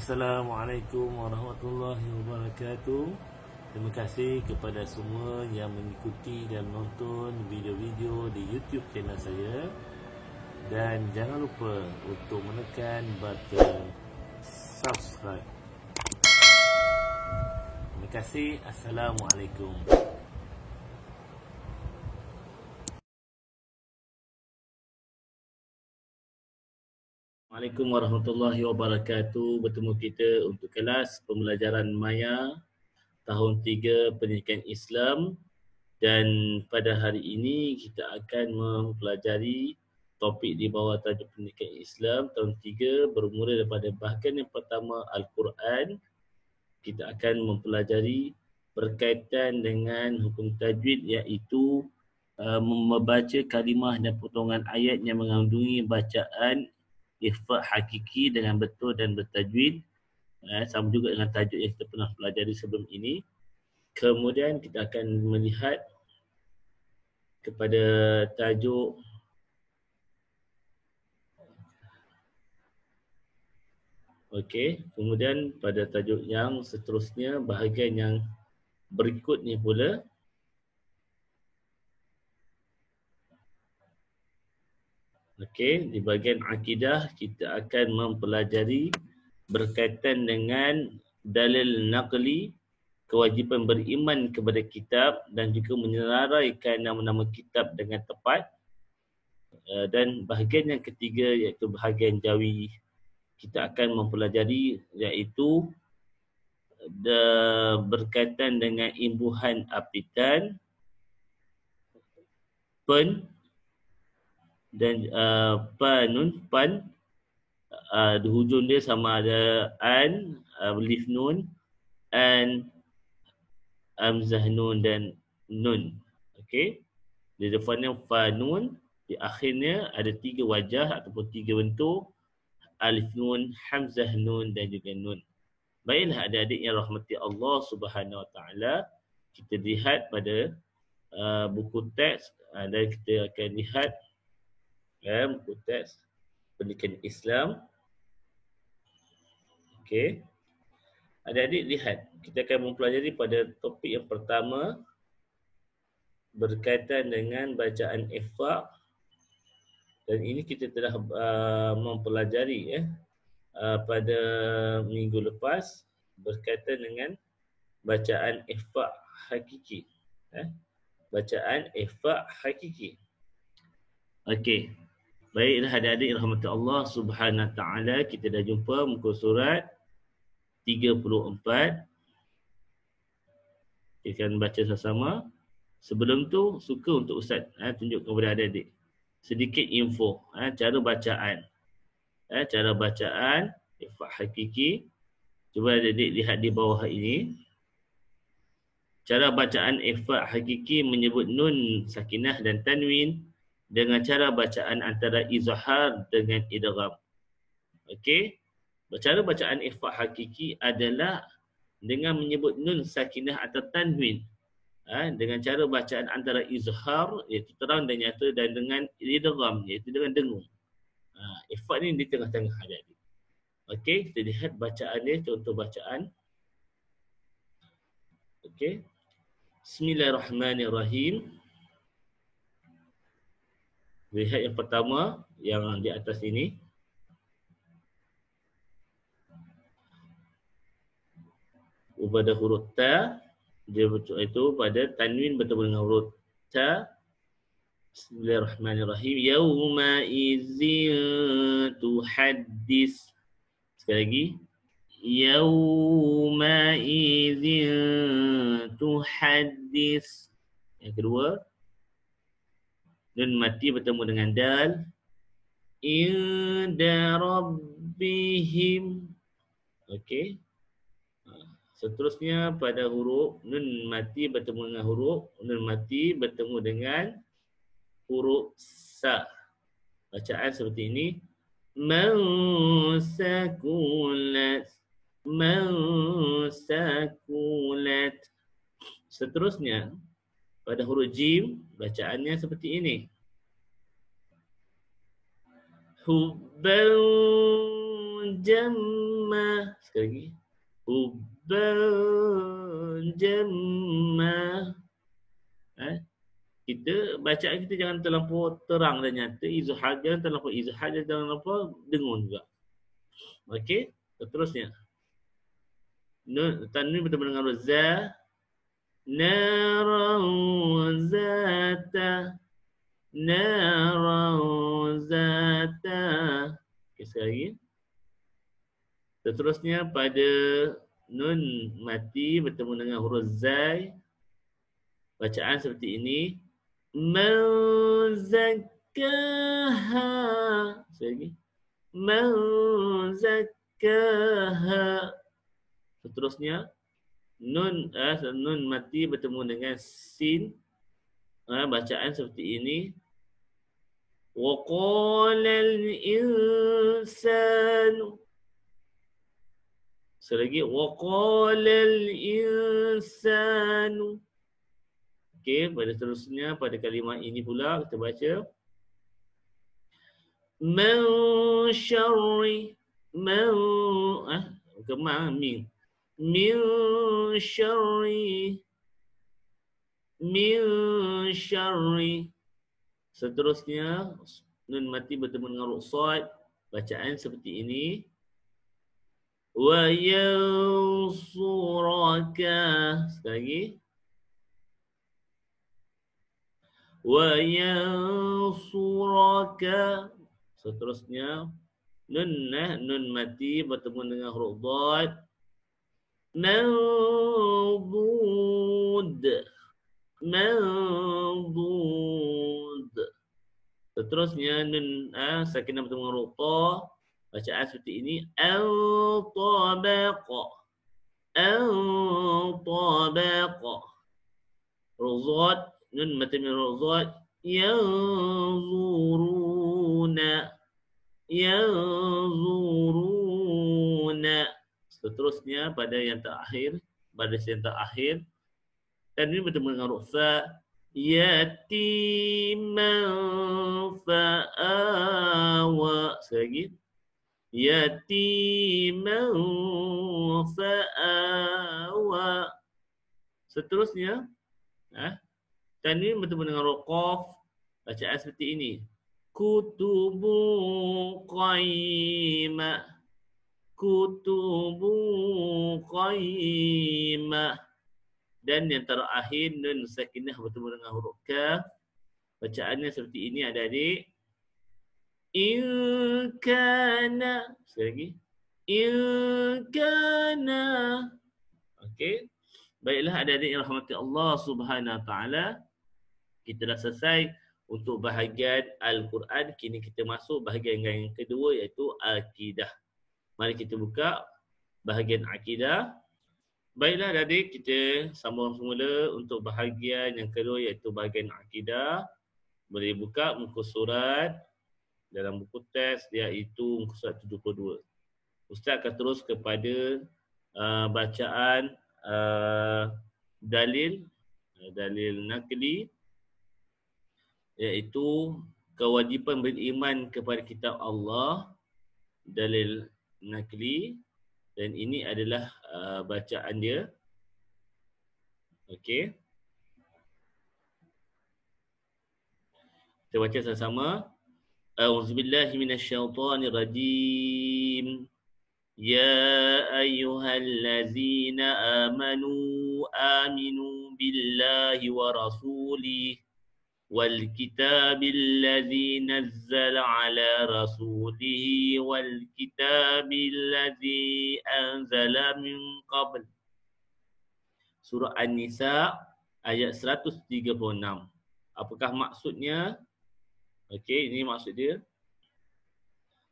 Assalamualaikum warahmatullahi wabarakatuh. Terima kasih kepada semua yang mengikuti dan menonton video-video di YouTube channel saya. Dan jangan lupa untuk menekan button subscribe. Terima kasih. Assalamualaikum. Assalamualaikum warahmatullahi wabarakatuh. Bertemu kita untuk kelas pembelajaran Maya tahun 3 Pendidikan Islam, dan pada hari ini kita akan mempelajari topik di bawah tajuk Pendidikan Islam tahun 3 bermula daripada bahagian yang pertama Al-Quran. Kita akan mempelajari berkaitan dengan hukum tajwid, iaitu membaca kalimah dan potongan ayat yang mengandungi bacaan ikhfa hakiki dengan betul dan bertajwid, sama juga dengan tajuk yang kita pernah pelajari sebelum ini. Kemudian kita akan melihat kepada tajuk kemudian pada tajuk yang seterusnya, bahagian yang berikut ni pula di bahagian akidah kita akan mempelajari berkaitan dengan dalil naqli, kewajipan beriman kepada kitab dan juga menyelaraikan nama-nama kitab dengan tepat. Dan bahagian yang ketiga iaitu bahagian jawi, kita akan mempelajari iaitu berkaitan dengan imbuhan apitan, pen dan pan di hujung dia sama ada an, alif nun, an, hamzah nun dan nun. Di depannya fa nun, di akhirnya ada 3 wajah ataupun 3 bentuk, alif nun, hamzah nun dan juga nun. Baiklah adik-adik yang rahmati Allah Subhanahu Wa Taala, kita lihat pada buku teks dan kita akan lihat buku teks Pendidikan Islam. Adik-adik lihat, kita akan mempelajari pada topik yang pertama berkaitan dengan bacaan ikhfa, dan ini kita telah mempelajari pada minggu lepas berkaitan dengan bacaan ikhfa hakiki. Bacaan ikhfa hakiki. Baiklah adik-adik rahmat Allah Subhanahu Wa Taala, kita dah jumpa muka surat 34. Kita akan baca sama-sama. Sebelum tu suka untuk Ustaz tunjuk kepada adik-adik sedikit info cara bacaan. Cara bacaan ikhfa hakiki. Cuba adik-adik lihat di bawah ini. Cara bacaan ikhfa hakiki menyebut nun sakinah dan tanwin dengan cara bacaan antara izhar dengan idgham. Cara bacaan ikhfa hakiki adalah dengan menyebut nun sakinah atau tanwin dengan cara bacaan antara izhar iaitu terang dan nyata, dan dengan idgham iaitu dengan dengung. Ikhfa ni di tengah-tengah adik-adik. Kita lihat bacaan dia, contoh bacaan. Bismillahirrahmanirrahim. Lihat yang pertama yang di atas ini. Pada huruf ta, dia itu pada tanwin bertemu dengan huruf ta. Bismillahirrahmanirrahim. Yauma izzin tuhaddis. Sekali lagi. Yauma izzin tuhaddis. Yang kedua, nun mati bertemu dengan dal. Inda rabbihim. Seterusnya pada huruf nun mati bertemu dengan huruf nun mati bertemu dengan huruf sa. Bacaan seperti ini. Mansakulat. Mansakulat. Seterusnya pada huruf jim, bacaannya seperti ini. Hubban jam jamma. Sekali lagi. Hubban jamma. Kita bacaan kita jangan terlampau terang dan nyata. Izhar jangan terlampau izhar, jangan terlampau dengung juga. Okey, seterusnya. Nun tanwin bertemu dengan huruf za. Naran zata. Naran zata. Okey, sekali lagi. Seterusnya pada nun mati bertemu dengan huruf zai. Bacaan seperti ini. Man zakkaha. Sekali lagi. Man zakkaha. Seterusnya nun mati bertemu dengan sin. Bacaan seperti ini. Wa qala al-insanu. Sekali lagi. Wa qala al-insanu. Okey, pada seterusnya pada kalimah ini pula kita baca man syarri man kemang min syarri seterusnya nun mati bertemu dengan huruf sad, bacaan seperti ini wa yansuraka. Sekali lagi wa yansuraka. Seterusnya nun mati bertemu dengan huruf dad. Mawdud. Seterusnya nun sakinah bertemu dengan huruf ta. Bacaan seperti ini. Al-tabaqa. Huruf nun mati min huruf dad. Yanzuruna. Seterusnya pada yang terakhir, baris yang terakhir, tanwin bertemu dengan huruf fa. Yatiman fa'awa. Sekali lagi. Yatiman fa'awa. Seterusnya tanwin bertemu dengan huruf qaf. Bacaan seperti ini. Kutubu qayyimah. Kutubu qayyimah. Dan yang terakhir nun sakinah bertemu dengan huruf kaf. Bacaannya seperti ini adik-adik. In kana. Sekali lagi. In kana. Okey. Baiklah adik-adik yang rahmati Allah Subhanahu Wa Taala. Kita dah selesai untuk bahagian Al-Quran. Kini kita masuk bahagian yang kedua iaitu Akidah. Mari kita buka bahagian Akidah. Baiklah adik-adik, kita sambung semula untuk bahagian yang kedua iaitu bahagian Akidah. Boleh buka muka surat dalam buku teks iaitu muka surat 72. Ustaz akan terus kepada bacaan dalil nakli, iaitu kewajipan beriman kepada kitab Allah, dalil nakli, dan ini adalah bacaan dia. Okey. Kita baca sama-sama. A'udzubillahi minasyaitonirrajim. Ya ayyuhallazina amanu aminu billahi wa rasulih والكتاب الذي نزل على رسوله والكتاب الذي أنزل من قبل. Surah An-Nisa ayat 136. Apakah maksudnya? Okey, ini maksud dia.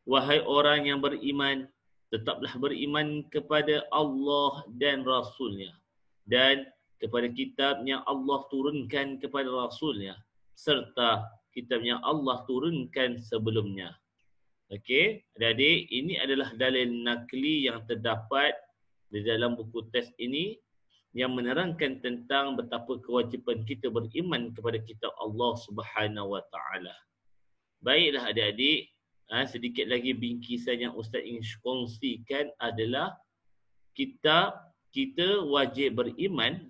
Wahai orang yang beriman, tetaplah beriman kepada Allah dan Rasulnya, dan kepada kitab yang Allah turunkan kepada Rasulnya, serta kitab yang Allah turunkan sebelumnya. Okey, adik-adik, ini adalah dalil nakli yang terdapat di dalam buku teks ini yang menerangkan tentang betapa kewajipan kita beriman kepada kitab Allah Subhanahu Wa Taala. Baiklah adik-adik, sedikit lagi bingkisan yang Ustaz ingin kongsikan adalah kita wajib beriman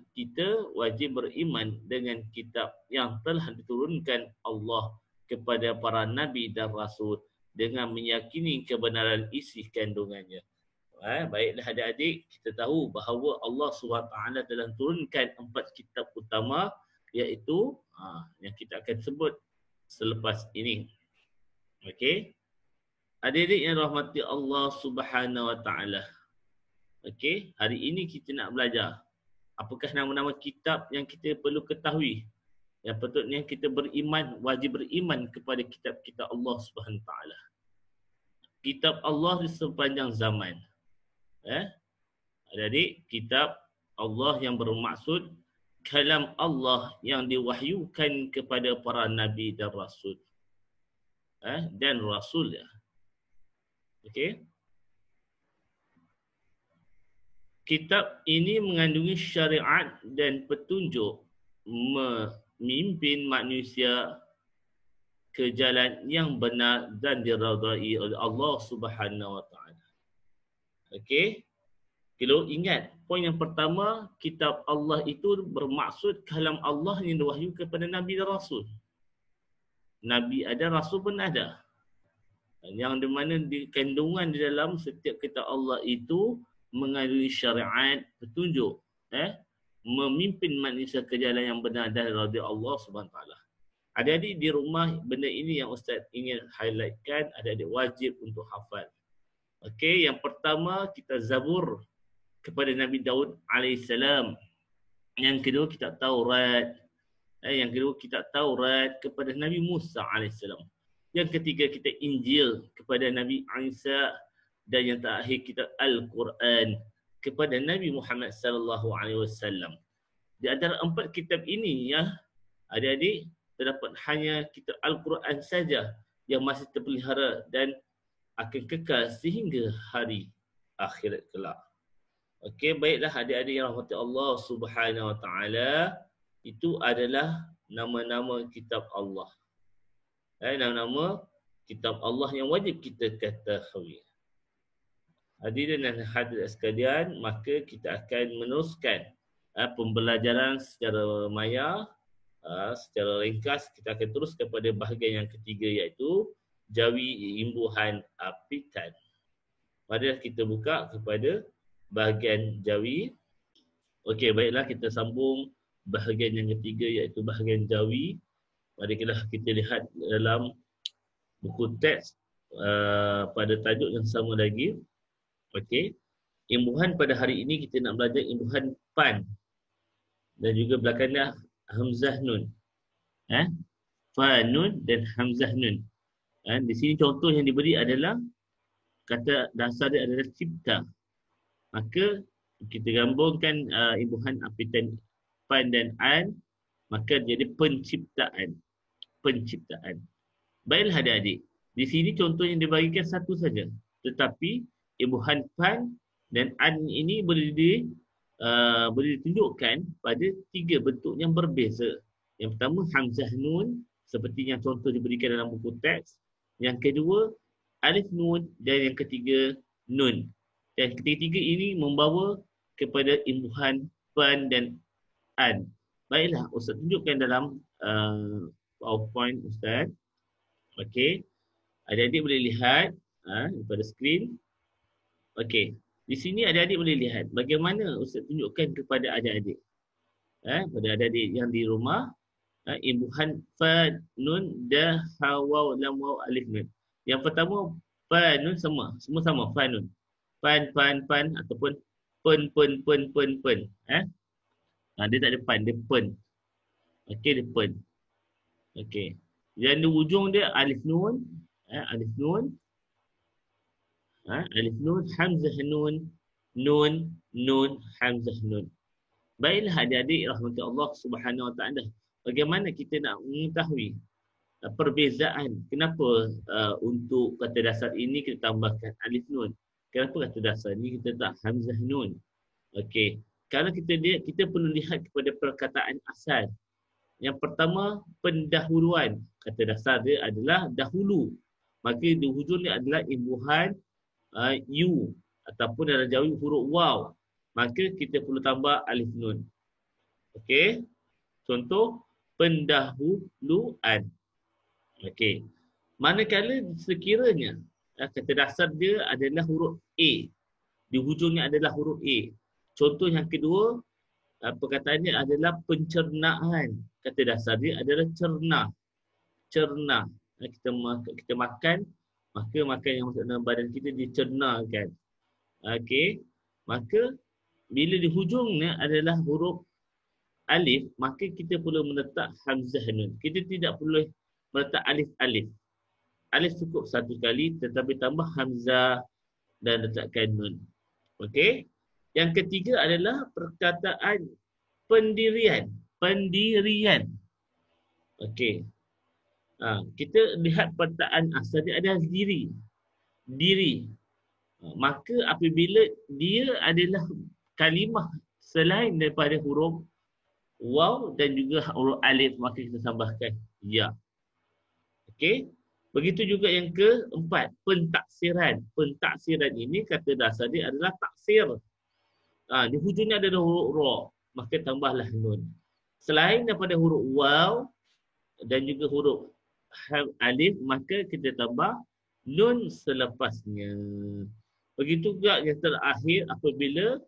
dengan kitab yang telah diturunkan Allah kepada para nabi dan rasul dengan meyakini kebenaran isi kandungannya. Baiklah adik-adik, kita tahu bahawa Allah SWT telah turunkan 4 kitab utama, iaitu yang kita akan sebut selepas ini. Okey. Adik-adik yang rahmati Allah Subhanahu Wa Taala. Okey, hari ini kita nak belajar apakah nama-nama kitab yang kita perlu ketahui. Yang patutnya kita wajib beriman kepada kitab-kitab Allah Subhanahu Wa Taala. Kitab Allah di sepanjang zaman. Adik-adik, kitab Allah yang bermaksud kalam Allah yang diwahyukan kepada para nabi dan rasul. Dan rasul. Okey. Kitab ini mengandungi syariat dan petunjuk memimpin manusia ke jalan yang benar dan diridai oleh Allah Subhanahu Wa Taala. Okey. Kalau ingat, poin yang pertama, kitab Allah itu bermaksud kalam Allah yang diwahyukan kepada nabi dan rasul. Nabi ada, rasul pun ada. Yang di mana kandungan di dalam setiap kitab Allah itu mengandungi syariat, petunjuk, memimpin manusia ke jalan yang benar dan radhi Allah Subhanahu Wa Taala. Adik-adik di rumah, benda ini yang Ustaz ingin highlightkan, adik-adik wajib untuk hafal. Okey, yang pertama kita Zabur kepada Nabi Daud alaihissalam. Yang kedua kita Taurat. Yang kedua kita Taurat kepada Nabi Musa alaihissalam. Yang ketiga kita Injil kepada Nabi Isa, dan yang terakhir kita Al-Quran kepada Nabi Muhammad sallallahu alaihi wasallam. Di antara 4 kitab ini ya, adik-adik, terdapat hanya kitab Al-Quran saja yang masih terpelihara dan akan kekal sehingga hari akhirat kelak. Okey, baiklah adik-adik yang rahmati Allah Subhanahu Wa Taala, itu adalah nama-nama kitab Allah. Nama-nama kitab Allah yang wajib kita ketahui. Hadirin dan hadirat sekalian, maka kita akan meneruskan pembelajaran secara maya. Secara ringkas, kita akan terus kepada bahagian yang ketiga, iaitu jawi imbuhan apitan. Marilah kita buka kepada bahagian jawi. Okey, baiklah kita sambung bahagian yang ketiga, iaitu bahagian jawi. Marilah kita lihat dalam buku teks pada tajuk yang sama lagi. Okey. Imbuhan pada hari ini kita nak belajar imbuhan pan dan juga belakangnya hamzah nun. Fa nun dan hamzah nun. Di sini contoh yang diberi adalah kata dasar dia adalah cipta. Maka kita gabungkan imbuhan apitan pan dan an, maka jadi penciptaan. Penciptaan. Baiklah adik-adik, di sini contoh yang dibagikan satu saja. Tetapi imbuhan pan dan an ini boleh ditunjukkan pada 3 bentuk yang berbeza. Yang pertama hamzah nun, seperti yang contoh diberikan dalam buku teks. Yang kedua alif nun, dan yang ketiga nun. Dan ketiga-tiga ini membawa kepada imbuhan pan dan an. Baiklah, Ustaz tunjukkan dalam PowerPoint Ustaz. Okey. Adik-adik boleh lihat pada skrin. Okey. Di sini adik-adik boleh lihat bagaimana Ustaz tunjukkan kepada adik-adik. Pada adik-adik yang di rumah, imbuhan fa nun dah ha waw lam waw alif nun. Yang pertama fa nun semua sama fa nun. Pan ataupun pen. Dia tak ada pan, dia pen. Okey, dia pen. Okey. Yang di ujung dia alif nun, alif nun, hamzah nun, nun, hamzah nun. Baiklah adik-adik rahmati Allah Subhanahu Wa Taala. Bagaimana kita nak mengetahui perbezaan? Kenapa untuk kata dasar ini kita tambahkan alif nun? Kenapa kata dasar ini kita tak hamzah nun? Okey. Kalau kita lihat, kita perlu lihat kepada perkataan asal. Yang pertama, pendahuluan. Kata dasar dia adalah dahulu. maka di hujung ni adalah imbuhan U ataupun dalam Jawi huruf waw. Maka kita perlu tambah alif nun. Okey. Contoh pendahuluan. Okey. Manakala sekiranya kata dasar dia adalah huruf A. Di hujungnya adalah huruf A. Contoh yang kedua, perkataannya adalah pencernaan. Kata dasar dia adalah cerna. Cerna. Kita makan, maka makan yang masuk dalam badan kita dicernakan. Okey. Maka bila di hujungnya adalah huruf alif, maka kita perlu meletak hamzah nun. Kita tidak perlu meletak alif-alif. Alif cukup satu kali, tetapi tambah hamzah dan letakkan nun. Okey. Yang ketiga adalah perkataan pendirian. Pendirian. Okey. Kita lihat perkataan asal dia ada diri. Diri. Maka apabila dia adalah kalimah selain daripada huruf waw dan juga huruf alif, maka kita tambahkan ya. Okey. Begitu juga yang keempat, pentaksiran. Pentaksiran ini kata dasar dia adalah taksir. Di hujungnya ada huruf ra, maka tambahlah nun. Selain daripada huruf waw dan juga huruf alif, maka kita tambah nun selepasnya. Begitu juga yang terakhir, apabila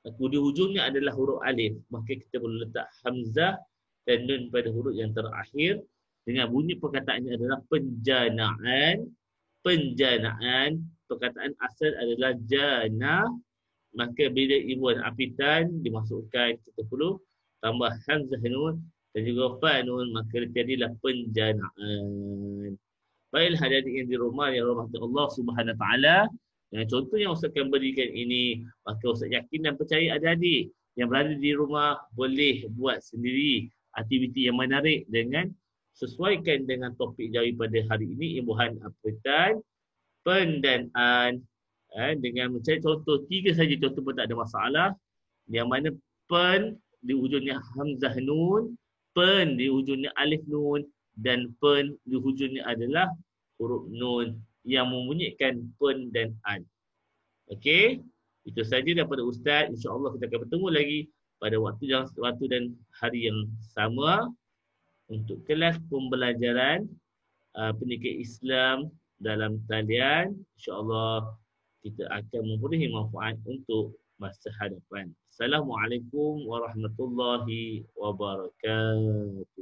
di hujungnya adalah huruf alif, maka kita perlu letak hamzah dan nun pada huruf yang terakhir dengan bunyi perkataannya adalah penjanaan. Penjanaan, perkataan asal adalah jana. Maka bila imbuhan apitan dimasukkan, kita perlu tambah hamzah nun dan juga fa nun, maka jadilah penjanaan. Baiklah hadirin yang di rumah yang rahmati Allah Subhanahu Wa Taala. Yang contoh yang Ustaz akan berikan ini, maka Ustaz yakin dan percaya adik-adik yang berada di rumah boleh buat sendiri aktiviti yang menarik dengan sesuaikan dengan topik Jawi pada hari ini, imbuhan apitan, pen dan an. Dengan mencari contoh, 3 saja contoh pun tak ada masalah. Yang mana pen di hujungnya hamzah nun, pen di hujungnya alif nun, dan pen di hujungnya adalah huruf nun yang membunyikan pen dan an. Okey, itu saja daripada Ustaz. InsyaAllah kita akan bertemu lagi pada waktu dan hari yang sama untuk kelas pembelajaran pendidikan Islam dalam talian. InsyaAllah kita akan memperolehi manfaat untuk masa hadapan. Assalamualaikum warahmatullahi wabarakatuh.